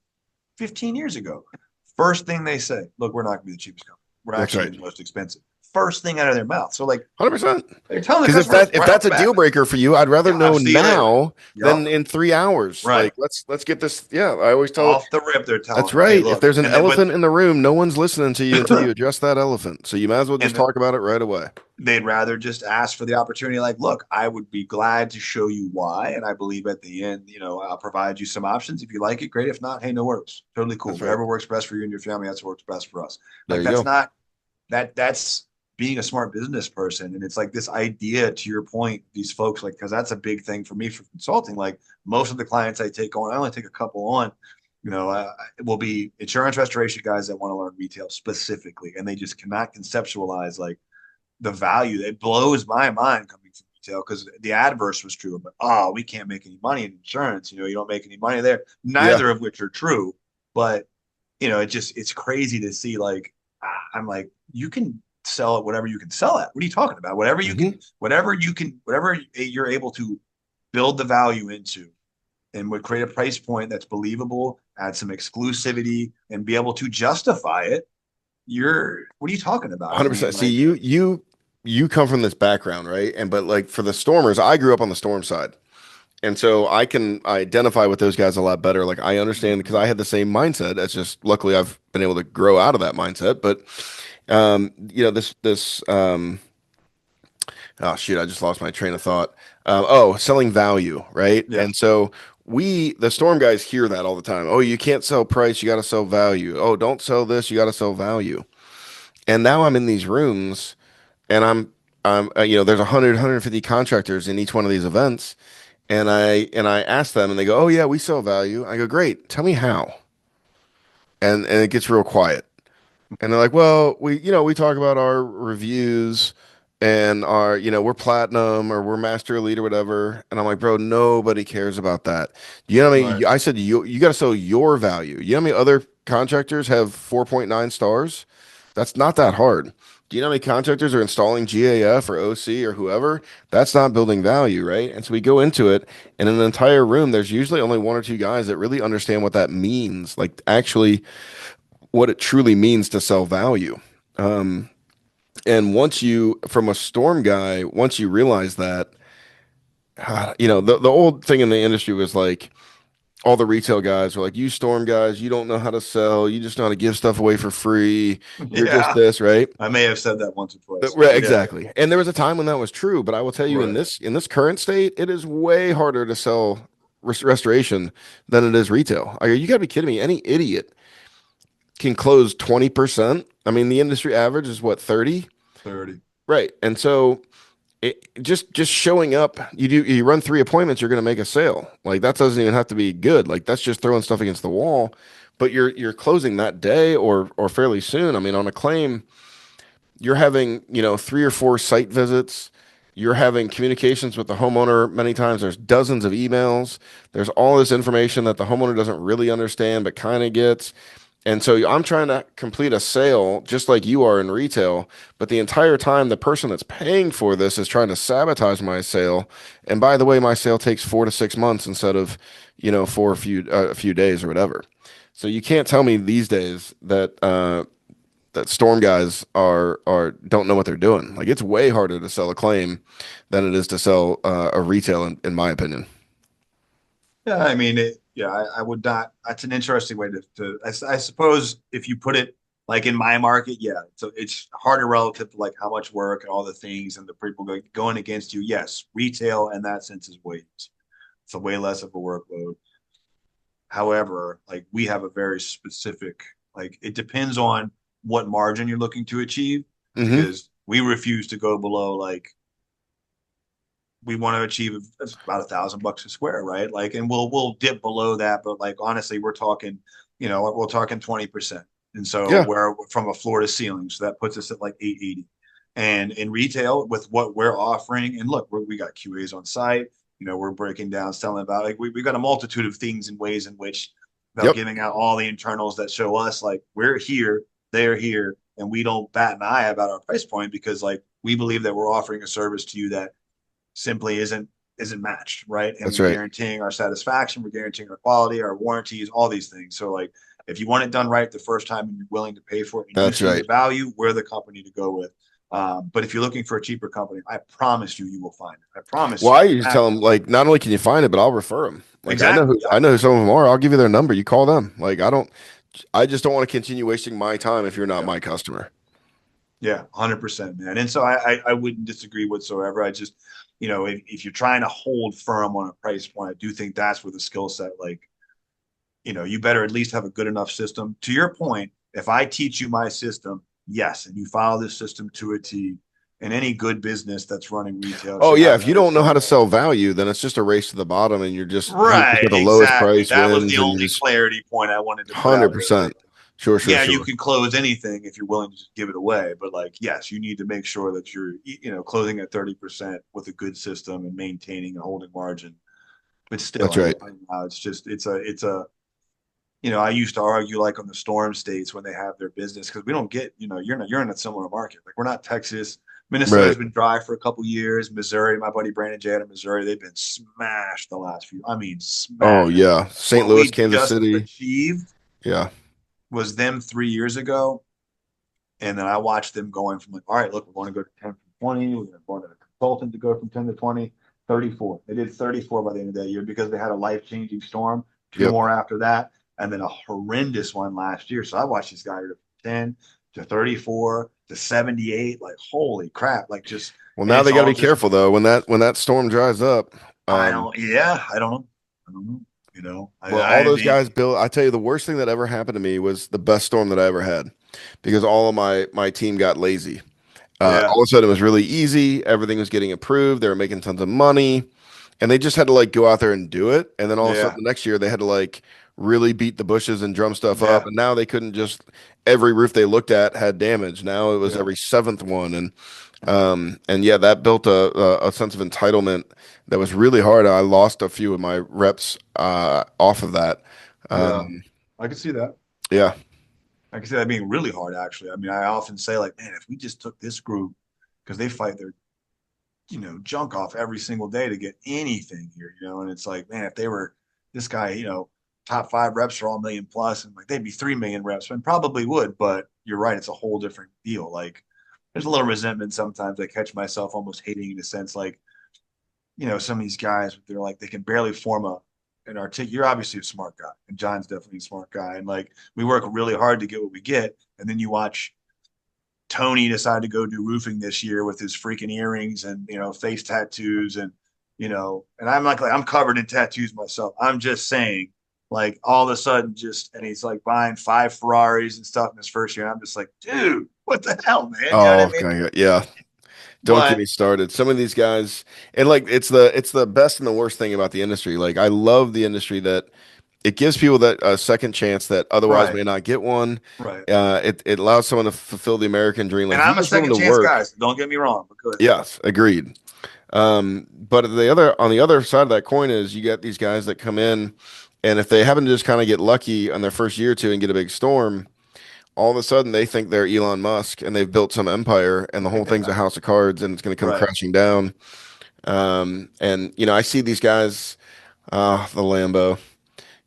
15 years ago. First thing they say, look, we're not going to be the cheapest company. We're That's actually right. the most expensive. First thing out of their mouth. So, like, 100%. they're telling the Because customer if right off that's the a bat, deal breaker for you, I'd rather yeah, I'll know see you later. now Yep. than in 3 hours. Right. Like let's get this. Yeah, I always tell Off the rip, they're telling that's them, hey, right. If look. there's an And then, but elephant in the room, no one's listening to you until you address that elephant. So you might as well just and talk about it right away. they'd rather just ask for the opportunity. Like, look, I would be glad to show you why. And I believe at the end, I'll provide you some options. If you like it, great. If not, hey, no worries. Totally cool. That's right. Whatever works best for you and your family, that's what works best for us. There Like, you that's go. not that's being a smart business person. And it's like this idea, to your point, these folks, like, because that's a big thing for me for consulting. Like, most of the clients I take on, I only take a couple on. It will be insurance restoration guys that want to learn retail specifically, and they just cannot conceptualize like the value. It blows my mind coming from retail because the adverse was true. But oh, we can't make any money in insurance. You don't make any money there. Yeah. Neither of which are true. But it's crazy to see. Like, I'm like, you can sell at whatever you can sell at. What are you talking about? Hmm. Whatever you're able to build the value into, and would create a price point that's believable, add some exclusivity, and be able to justify it. What are you talking about? I mean, 100%. See, like, you come from this background, right? And but like for the Stormers, I grew up on the Storm side. And so I can identify with those guys a lot better. Like I understand because I had the same mindset. It's just luckily I've been able to grow out of that mindset. But this oh shoot, I just lost my train of thought. Selling value, right? yeah, And so the storm guys hear that all the time. Oh, you can't sell price, you got to sell value. Oh, don't sell this, you got to sell value. And now I'm in these rooms and there's 150 contractors in each one of these events. And I ask them and they go, "Oh yeah, we sell value." I go, "Great. Tell me how." And it gets real quiet. And they're like, "Well, we talk about our reviews and we're platinum or we're master elite or whatever." And I'm like, "Bro, nobody cares about that." You know what I right. mean? I said you got to sell your value. You know how many other contractors have 4.9 stars? That's not that hard. Do you know how many contractors are installing GAF or OC or whoever? That's not building value, right? And so we go into it, and in an entire room, there's usually only one or two guys that really understand what that means, like actually what it truly means to sell value. Um, and from a storm guy, once you realize that, the old thing in the industry was like, all the retail guys were like, you storm guys, you don't know how to sell. You just know how to give stuff away for free. You're just Yeah, this, right? I may have said that once or twice. Right, Yeah, exactly. And there was a time when that was true, but I will tell you in right. this current state, it is way harder to sell restoration than it is retail. You got to be kidding me. Any idiot can close 20%. I mean, the industry average is what, 30? 30. Right. And so just showing up, you run 3 appointments, you're going to make a sale. Like that doesn't even have to be good. Like that's just throwing stuff against the wall, but you're closing that day or fairly soon. I mean, on a claim, you're having, 3 or 4 site visits. You're having communications with the homeowner. Many times there's dozens of emails. There's all this information that the homeowner doesn't really understand, but kind of gets. And so I'm trying to complete a sale just like you are in retail, but the entire time the person that's paying for this is trying to sabotage my sale. And by the way, my sale takes 4 to 6 months instead of, for a few days or whatever. So you can't tell me these days that storm guys are don't know what they're doing. Like it's way harder to sell a claim than it is to sell a retail, in my opinion. Yeah, I mean, yeah, I would not. That's an interesting way to I suppose if you put it Like in my market, yeah, so it's harder relative to like how much work and all the things and the people going against you. Yes, retail in that sense is way easier. It's a way less of a workload. However, like we have a very specific, like it depends on what margin you're looking to achieve Hmm. because we refuse to go below like we want to achieve about $1,000 a square, right? Like, and we'll dip below that, but like honestly, we're talking, we're talking 20%. And so Yeah. we're from a floor to ceiling, so that puts us at like 880. And in retail, with what we're offering, and look, we got QAs on site. We're breaking down, selling about like we got a multitude of things and ways in which, without Yep. giving out all the internals that show us like we're here, they're here, and we don't bat an eye about our price point because like we believe that we're offering a service to you that simply isn't matched, right? And That's we're right. guaranteeing our satisfaction, we're guaranteeing our quality, our warranties, all these things. So like if you want it done right the first time and you're willing to pay for it and you That's see the right. value, we're the company to go with. But if you're looking for a cheaper company, I promise you will find it. I promise Well, you. I In usually fact, tell them like, not only can you find it, but I'll refer them. Like, exactly. I know who some of them are. I'll give you their number. You call them. Like, I just don't want to continue wasting my time if you're not Yeah. my customer. Yeah, 100%, man. And so I wouldn't disagree whatsoever. I just, if you're trying to hold firm on a price point, I do think that's where the skill set, like, you better at least have a good enough system. To your point, if I teach you my system, yes, and you follow this system to a T, and any good business that's running retail Oh should yeah, have if you that as don't know how well. to sell value, then it's just a race to the bottom, and you're just whoever's Right, got the lowest exactly. price That was wins, the and you only just clarity point I wanted to put out there. Like, 100%. Sure, sure, yeah, you sure. can close anything if you're willing to just give it away, but like, yes, you need to make sure that you're, closing at 30% with a good system and maintaining a holding margin. But still, That's right. I don't know. I used to argue like on the storm states when they have their business because we don't get, you're in a similar market. Like we're not Texas. Minnesota's Right. been dry for a couple years. Missouri, my buddy Brandon Jay out of Missouri, they've been smashed the last few. I mean, Oh smashed. yeah, St. What Louis, we Kansas just City. achieved Yeah. was them 3 years ago. And then I watched them going from like, all right, look, we're going to go to 10 from 20. We're going to go to a consultant to go from 10 to 20, 34. They did 34 by the end of that year because they had a life changing storm, two Yep. more after that, and then a horrendous one last year. So I watched these guys go from 10 to 34 to 78. Like, holy crap. Like, just, Well, and now it's they got to all be just, careful though. When that storm dries up, yeah, I don't know. I don't know. well, all I those mean, guys built. I tell you, the worst thing that ever happened to me was the best storm that I ever had, because all of my team got lazy. yeah, All of a sudden, it was really easy. Everything was getting approved. They were making tons of money, and they just had to like go out there and do it. And then all of a sudden, yeah, the next year, they had to like really beat the bushes and drum stuff up. yeah, And now they couldn't just every roof they looked at had damage. Now it was yeah. every seventh one, and yeah, that built a sense of entitlement that was really hard. I lost a few of my reps off of that. Yeah. Um, I can see that. yeah, I can see that being really hard, actually. I mean, I often say, like, man, if we just took this group, because they fight their, junk off every single day to get anything here, and it's like, man, if they were this guy, top five reps are all million plus, and like they'd be 3 million reps, and probably would, but you're right, it's a whole different deal. Like, there's a little resentment sometimes. I catch myself almost hating in a sense, like, some of these guys, they're like, they can barely form an articulate. You're obviously a smart guy, and John's definitely a smart guy. And like, we work really hard to get what we get. And then you watch Tony decide to go do roofing this year with his freaking earrings and, face tattoos. And I'm like, I'm covered in tattoos myself. I'm just saying, like, all of a sudden, and he's like buying 5 Ferraris and stuff in his first year. And I'm just like, dude, what the hell, man? You know what I oh, mean? okay, yeah. Don't get But me started. Some of these guys, and like it's the best and the worst thing about the industry. Like I love the industry that it gives people that a second chance that otherwise right, may not get one. right. It allows someone to fulfill the American dream. And Like if you're I'm a just willing second to chance work, guy, so don't get me wrong. But go ahead. yes, agreed. But on the other side of that coin is you get these guys that come in, and if they happen to just kind of get lucky on their first year or two and get a big storm, all of a sudden they think they're Elon Musk and they've built some empire and the whole thing's a house of cards and it's going to come Right. crashing down. And I see these guys, the Lambo,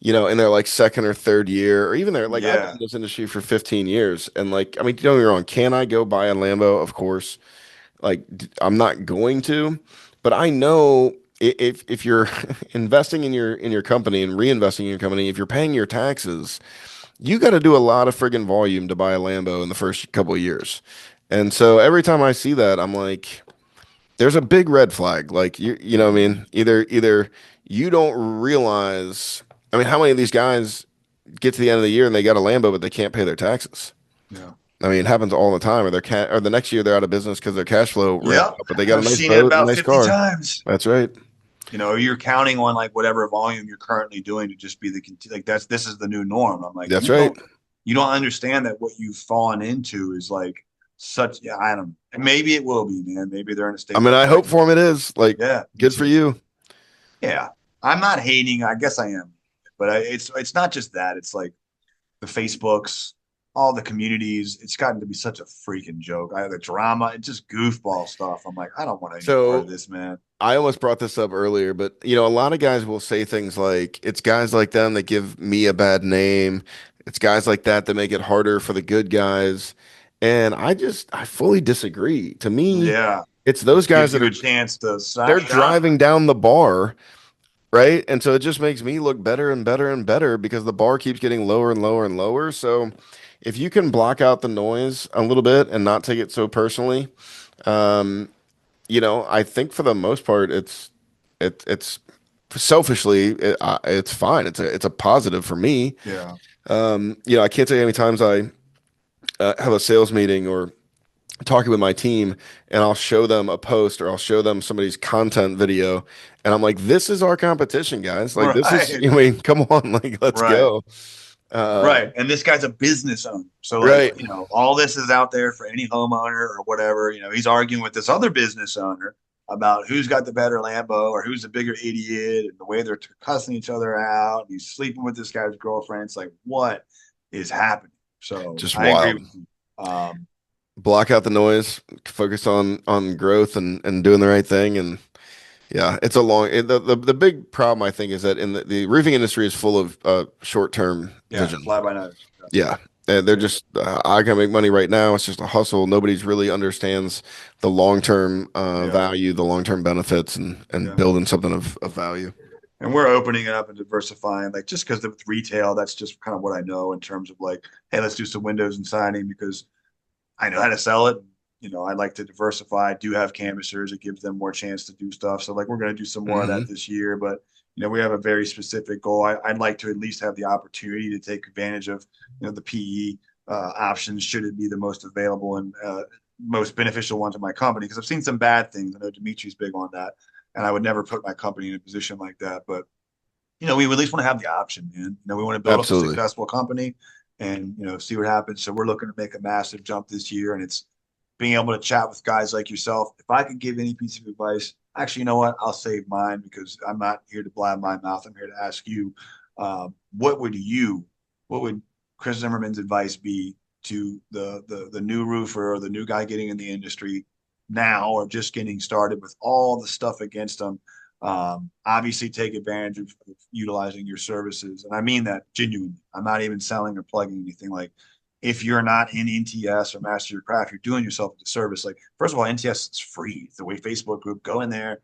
in their like second or third year, or even like I've been Yeah. in this industry for 15 years, and like I mean, don't get me wrong, can I go buy a Lambo? Of course. Like I'm not going to, but I know if you're investing in your company and reinvesting in your company, if you're paying your taxes, you got to do a lot of friggin' volume to buy a Lambo in the first couple of years. And so every time I see that, I'm like, there's a big red flag. Like you know what I mean? Either you don't realize, I mean, how many of these guys get to the end of the year and they got a Lambo, but they can't pay their taxes? Yeah. I mean, it happens all the time. Or the next year they're out of business because their cash flow ran Yep. up, but they got a I've nice seen it boat and a about nice 50 car. times. That's right. You're counting on like whatever volume you're currently doing to just be like this is the new norm. I'm like, That's right. you don't understand that what you've fallen into is like such, yeah, I don't know. Maybe it will be, man. Maybe they're in a I stable mean, I hope point. for him it is. Like, Yeah, me good for too. you. Yeah. I'm not hating. I guess I am, but it's not just that. It's like the Facebooks, all the communities. It's gotten to be such a freaking joke. The drama, it's just goofball stuff. I'm like, I don't want any part of So this, man. I almost brought this up earlier, but a lot of guys will say things like, it's guys like them that give me a bad name. It's guys like that that make it harder for the good guys. And I fully disagree. To me, Yeah, it's those guys gives that you a are chance to they're shine. driving down the bar, right? And so it just makes me look better and better and better because the bar keeps getting lower and lower and lower. So if you can block out the noise a little bit and not take it so personally, um, I think for the most part, it's selfishly, it's fine. It's a positive for me. Yeah. I can't tell you how many times I have a sales meeting or talking with my team, and I'll show them a post or I'll show them somebody's content video, and I'm like, "This is our competition, guys. Like, this is. Right. I mean, come on, like, let's Right. go." Uh, Right. And this guy's a business owner. So, like, right. all this is out there for any homeowner or whatever. He's arguing with this other business owner about who's got the better Lambo or who's the bigger idiot and the way they're cussing each other out. And he's sleeping with this guy's girlfriend. It's like, what is happening? So Just I agree wild. with you. Um, Block out the noise, focus on growth and doing the right thing, and yeah, it's a the big problem I think is that in the roofing industry is full of short-term yeah, vision. fly by night. Yeah. And they're Yeah. just, I can make money right now. It's just a hustle. Nobody's really understands the long-term Yeah. value, the long-term benefits, and Yeah. building something of value. And we're opening it up and diversifying, like just because with retail, that's just kind of what I know in terms of like, hey, let's do some windows and siding because I know how to sell it. I like to diversify. I do have canvassers. It gives them more chance to do stuff. So like we're going to do some more of that Hmm. this year. But we have a very specific goal. I'd like to at least have the opportunity to take advantage of the PE options should it be the most available and most beneficial one to my company. Because I've seen some bad things. I know Dimitri's big on that, and I would never put my company in a position like that. But we at least want to have the option, man. We want to build up a Absolutely. successful company and see what happens. So we're looking to make a massive jump this year, and it's being able to chat with guys like yourself. If I could give any piece of advice, actually, you know what? I'll save mine because I'm not here to blab my mouth. I'm here to ask you, what would what would Chris Zimmerman's advice be to the new roofer or the new guy getting in the industry now or just getting started with all the stuff against them? Obviously, take advantage of utilizing your services, and I mean that genuinely. I'm not even selling or plugging anything. Like, if you're not in NTS or Master Your Craft, you're doing yourself a disservice. Like, first of all, NTS is free. It's the way Facebook group. Go in there,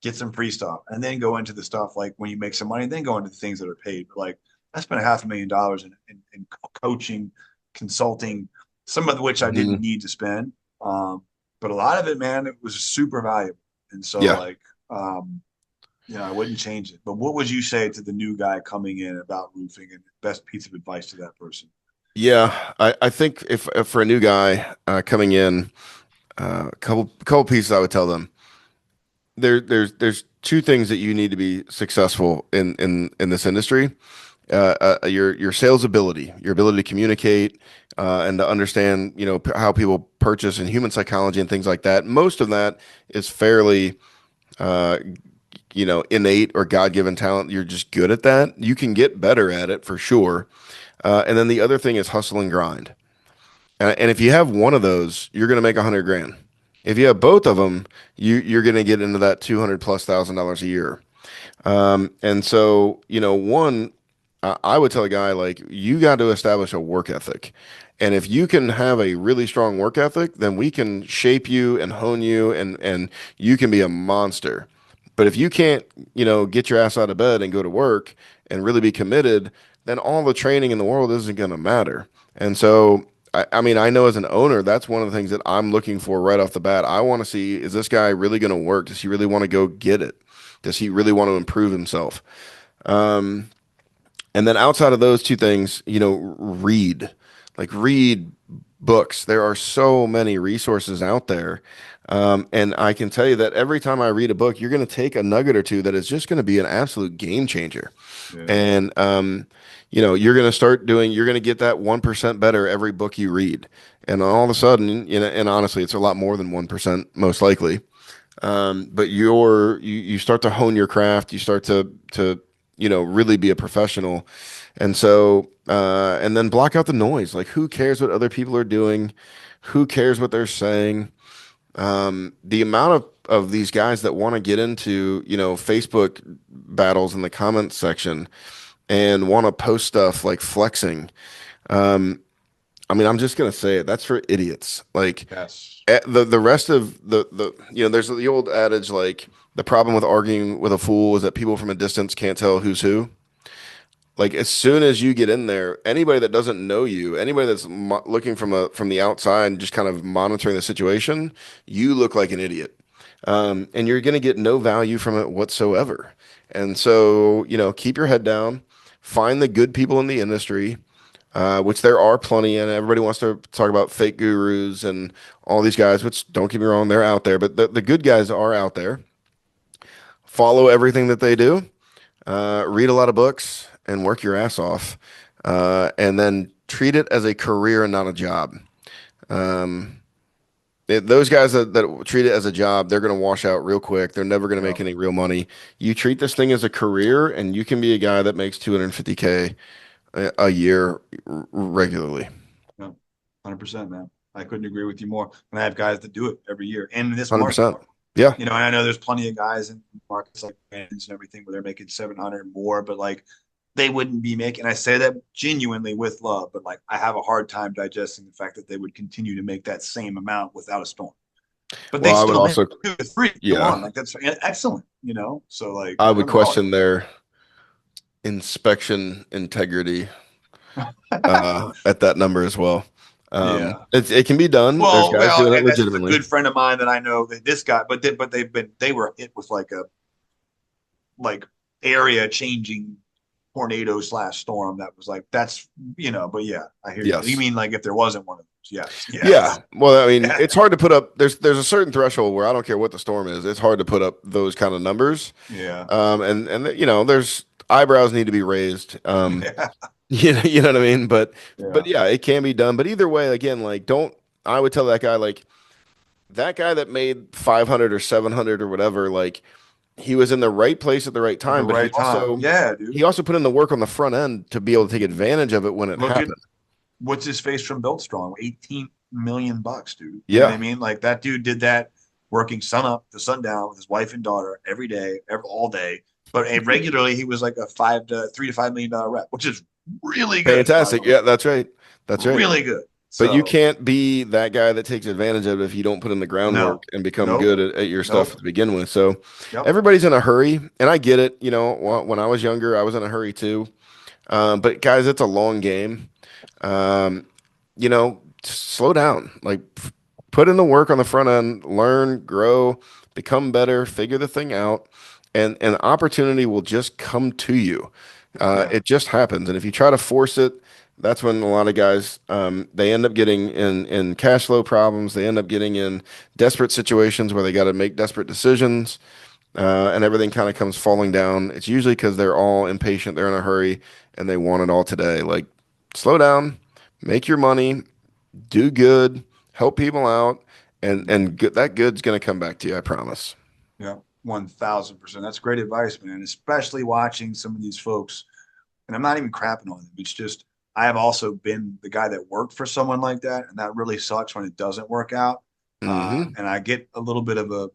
get some free stuff, and then go into the stuff like when you make some money, then go into the things that are paid. But like, I spent $500,000 in coaching, consulting, some of which I didn't Hmm. need to spend. But a lot of it, man, it was super valuable. And so, Yeah. like, I wouldn't change it. But what would you say to the new guy coming in about roofing and best piece of advice to that person? Yeah. I think if for a new guy coming in, a couple pieces I would tell them. There's two things that you need to be successful in this industry. Your sales ability, your ability to communicate and to understand, how people purchase and human psychology and things like that. Most of that is fairly, uh, innate or God-given talent. You're just good at that. You can get better at it for sure. And then the other thing is hustle and grind. And if you have one of those, you're going to make 100 grand. If you have both of them, you're going to get into that 200 plus $1,000 a year. And so, one, I would tell a guy like you got to establish a work ethic. And if you can have a really strong work ethic, then we can shape you and hone you and you can be a monster. But if you can't, get your ass out of bed and go to work and really be committed, then all the training in the world isn't going to matter. And so, I mean, I know as an owner, that's one of the things that I'm looking for right off the bat. I want to see, is this guy really going to work? Does he really want to go get it? Does he really want to improve himself? Um, and then outside of those two things, read books. There are so many resources out there. And I can tell you that every time I read a book, you're going to take a nugget or two that is just going to be an absolute game changer. Yeah. And, you're going to get that 1% better every book you read. And all of a sudden, and honestly, it's a lot more than 1%, most likely. But you start to hone your craft. You start to really be a professional. And so, and then block out the noise. Like, who cares what other people are doing? Who cares what they're saying? The amount of these guys that want to get into, Facebook battles in the comments section and want to post stuff like flexing. Um, I mean, I'm just gonna say it. That's for idiots. Like, Yes. the rest of there's the old adage like the problem with arguing with a fool is that people from a distance can't tell who's who. Like, as soon as you get in there, anybody that doesn't know you, anybody that's looking from the outside and just kind of monitoring the situation, you look like an idiot, and you're going to get no value from it whatsoever. And so, keep your head down, find the good people in the industry, which there are plenty, and everybody wants to talk about fake gurus and all these guys, which don't get me wrong, they're out there, but the good guys are out there. Follow everything that they do, read a lot of books, and work your ass off, and then treat it as a career and not a job. Um, those guys that treat it as a job, they're going to wash out real quick. They're never going to Yeah. make any real money. You treat this thing as a career, and you can be a guy that makes 250K a year regularly. Yeah. 100%, man. I couldn't agree with you more. And I have guys that do it every year. And in this market, 100%. Yeah. and I know there's plenty of guys in markets like Brandon's and everything where they're making 700 more, but like they wouldn't be making, I say that genuinely with love, but like I have a hard time digesting the fact that they would continue to make that same amount without a storm. But they Well, I would still make also, it free. Come yeah, on, like that's excellent, So like I I would don't know. question their inspection integrity at that number as well. Yeah. It can be done. There's guys doing it And that's a legitimately. good friend of mine that I know that this guy, but they were hit with like a like area changing tornado slash storm that was like that's but yeah, I hear you. You Yes. mean like if there wasn't one of those? Yes, Yeah. yes, Well, I mean, yeah, it's hard to put up. There's a certain threshold where I don't care what the storm is. It's hard to put up those kind of numbers. yeah, And there's eyebrows need to be raised. yeah, You know what I mean? But yeah. yeah, it can be done. But either way, again, like don't. I would tell that guy like that guy that made 500 or 700 or whatever, like he was in the right place at the right At the time, but he right time. also Yeah, dude. he also put in the work on the front end to be able to take advantage of it when it Look at happened. what's his face from Built Strong, 18 million bucks, dude. You know what I Yeah, mean? Like that dude did that working sun up to sundown with his wife and daughter every day, all day. But regularly he was like a $3 to $5 million rep, which is really good, by the fantastic. way. Yeah, that's right. That's right. Really good. But you So can't be that guy that takes advantage of it if you don't put in the no, groundwork and become nope, good at your stuff nope. to begin with. So Yep. everybody's in a hurry, and I get it. When I was younger, I was in a hurry too. But guys, it's a long game. Slow down. Like put in the work on the front end, learn, grow, become better, figure the thing out, and opportunity will just come to you. Yeah. It just happens. And if you try to force it, that's when a lot of guys they end up getting in cash flow problems. They end up getting in desperate situations where they got to make desperate decisions, and everything kind of comes falling down. It's usually because they're all impatient, they're in a hurry, and they want it all today. Like, slow down, make your money, do good, help people out, and good, that good's gonna come back to you. I promise. Yeah. 1000%. That's great advice, man. Especially watching some of these folks. And I'm not even crapping on them. It's just I have also been the guy that worked for someone like that, and that really sucks when it doesn't work out. Hmm. And I get a little bit of a,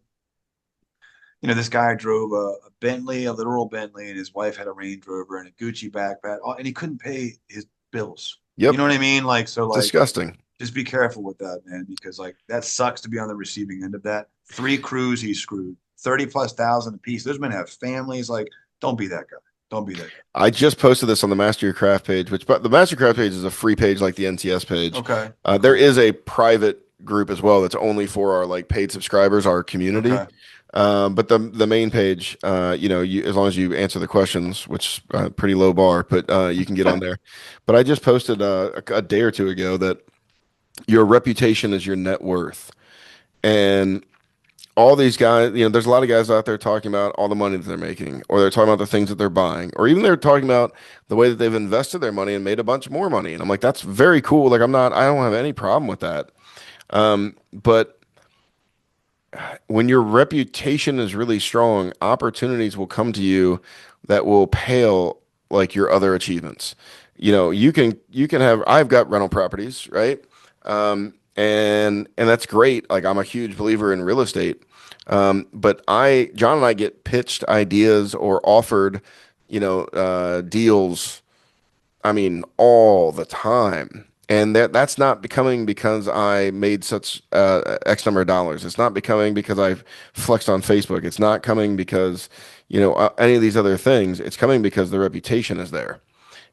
this guy drove a Bentley, a literal Bentley, and his wife had a Range Rover and a Gucci backpack, and he couldn't pay his bills. You Yep. know what I mean? Like, so, like, Disgusting. just be careful with that, man, because like that sucks to be on the receiving end of that. Three crews he screwed, 30 plus thousand a piece. Those men have families. Like, don't be that guy. Don't be that guy. I just posted this on the Master Your Craft page, but the Master Your Craft page is a free page like the NTS page. Okay. There Cool. is a private group as well that's only for our like paid subscribers, our community. Okay. But the main page, as long as you answer the questions, which pretty low bar, but you can get on there. But I just posted a day or two ago that your reputation is your net worth, and all these guys, there's a lot of guys out there talking about all the money that they're making, or they're talking about the things that they're buying, or even they're talking about the way that they've invested their money and made a bunch more money. And I'm like, that's very cool. Like, I don't have any problem with that. But when your reputation is really strong, opportunities will come to you that will pale like your other achievements. You can have, I've got rental properties, right? And that's great. Like, I'm a huge believer in real estate. But John and I get pitched ideas or offered, deals, I mean, all the time. And that's not becoming because I made such X number of dollars. It's not becoming because I've flexed on Facebook. It's not coming because, any of these other things. It's coming because the reputation is there.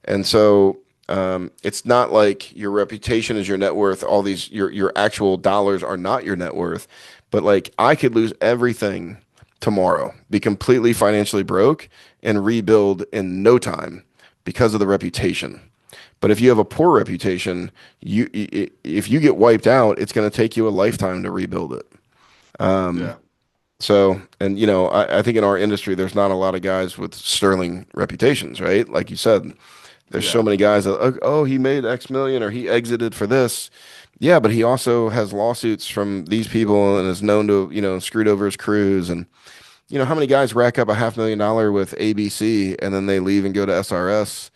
And so it's not like your reputation is your net worth. All these your actual dollars are not your net worth. But like, I could lose everything tomorrow, be completely financially broke, and rebuild in no time because of the reputation. But if you have a poor reputation, if you get wiped out, it's going to take you a lifetime to rebuild it. Yeah. So, and I think in our industry, there's not a lot of guys with sterling reputations, right? Like you said, there's so Yeah. many guys that, oh, he made X million or he exited for this. Yeah, but he also has lawsuits from these people and is known to, screwed over his crews. And, how many guys rack up a $500,000 with ABC and then they leave and go to SRS,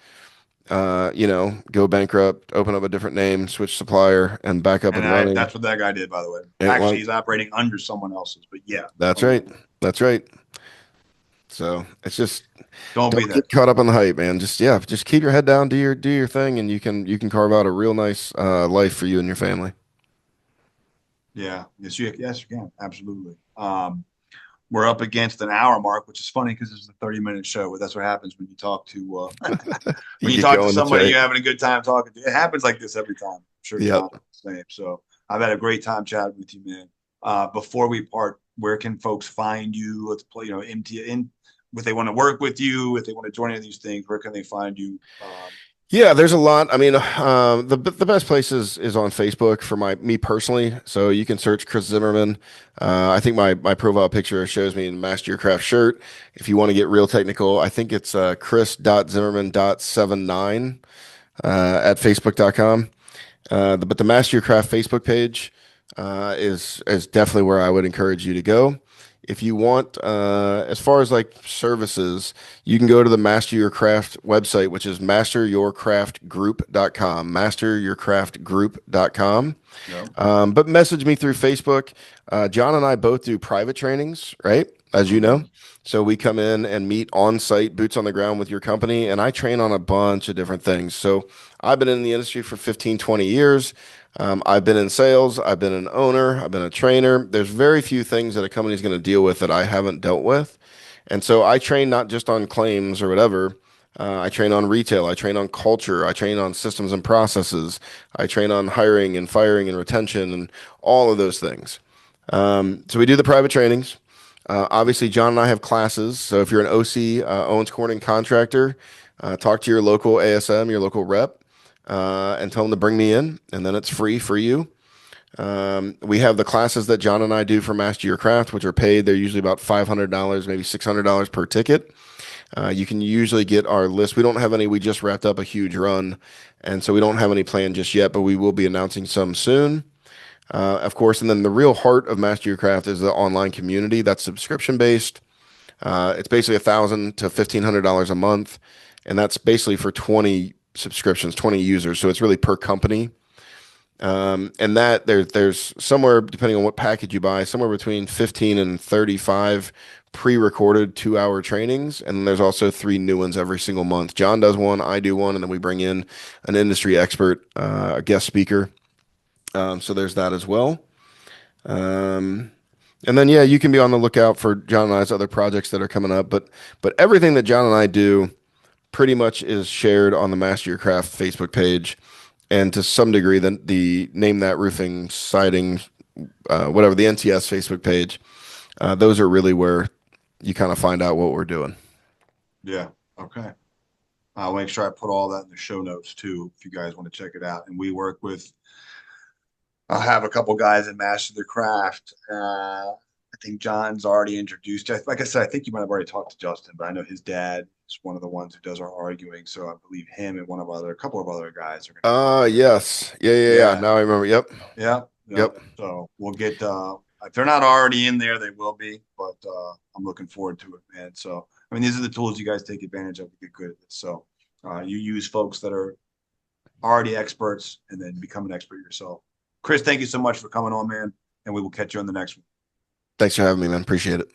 go bankrupt, open up a different name, switch supplier, and back up And and running. that's what that guy did, by the way. And Actually, like, he's operating under someone else's, but yeah, that's don't, right. That's right. So it's just don't be don't that get caught up on the hype, man. Just keep your head down, do your thing, and you can carve out a real nice life for you and your family. Yeah, yes, you can. Absolutely. We're up against an hour mark, which is funny because it's a 30-minute show. But that's what happens when you talk to You when you get talk to going, that's somebody right. you're having a good time talking to. It happens like this every time. I'm sure Yep. John is the same. So I've had a great time chatting with you, man. Before we part, where can folks find you? Let's play, MT in if they want to work with you, if they want to join any of these things, where can they find you? Yeah, there's a lot. I mean, the best place is on Facebook for me personally. So you can search Chris Zimmerman. I think my profile picture shows me in a Master Your Craft shirt. If you want to get real technical, I think it's chris.zimmerman.79 at facebook.com. But the Master Your Craft Facebook page is definitely where I would encourage you to go. If you want, as far as like services, you can go to the Master Your Craft website, which is masteryourcraftgroup.com, masteryourcraftgroup.com. Yeah. But message me through Facebook. John and I both do private trainings, right? As you know. Mhm. So we come in and meet on site, boots on the ground with your company, and I train on a bunch of different things. So I've been in the industry for 15, 20 years. I've been in sales, I've been an owner, I've been a trainer. There's very few things that a company is going to deal with that I haven't dealt with. And so I train not just on claims or whatever. I train on retail. I train on culture. I train on systems and processes. I train on hiring and firing and retention and all of those things. So we do the private trainings. Obviously, John and I have classes. So if you're an OC, Owens Corning contractor, talk to your local ASM, your local rep, and tell them to bring me in, and then it's free for you. We have the classes that John and I do for Master Your Craft, which are paid. They're usually about $500, maybe $600 per ticket. You can usually get our list. We don't have any. We just wrapped up a huge run, and so we don't have any planned just yet, but we will be announcing some soon. Of course, and then the real heart of Master Your Craft is the online community that's subscription based. It's basically $1,000 to $1,500 a month, and that's basically for 20 subscriptions, 20 users. So it's really per company. And that there's somewhere, depending on what package you buy, somewhere between 15 and 35 pre-recorded 2-hour trainings. And then there's also 3 new ones every single month. John does one, I do one, and then we bring in an industry expert, a guest speaker. So there's that as well. And then, yeah, you can be on the lookout for John and I's other projects that are coming up. But everything that John and I do, pretty much is shared on the Master Your Craft Facebook page, and to some degree, the Name That Roofing Siding, whatever, the NTS Facebook page. Those are really where you kind of find out what we're doing. Yeah. Okay. I'll make sure I put all that in the show notes too, if you guys want to check it out. And we work with, I'll have a couple guys that master their craft. I think John's already introduced you. Like I said, I think you might have already talked to Justin, but I know his dad is one of the ones who does our arguing. So I believe him and a couple of other guys are going to be here. Yes. Yeah. Yeah. Now I remember. Yep. Yeah. Yeah. Yep. So we'll get, if they're not already in there, they will be, but I'm looking forward to it, man. So, I mean, these are the tools you guys take advantage of to get good at this. So you use folks that are already experts and then become an expert yourself. Chris, thank you so much for coming on, man. And we will catch you on the next one. Thanks for having me, man. Appreciate it.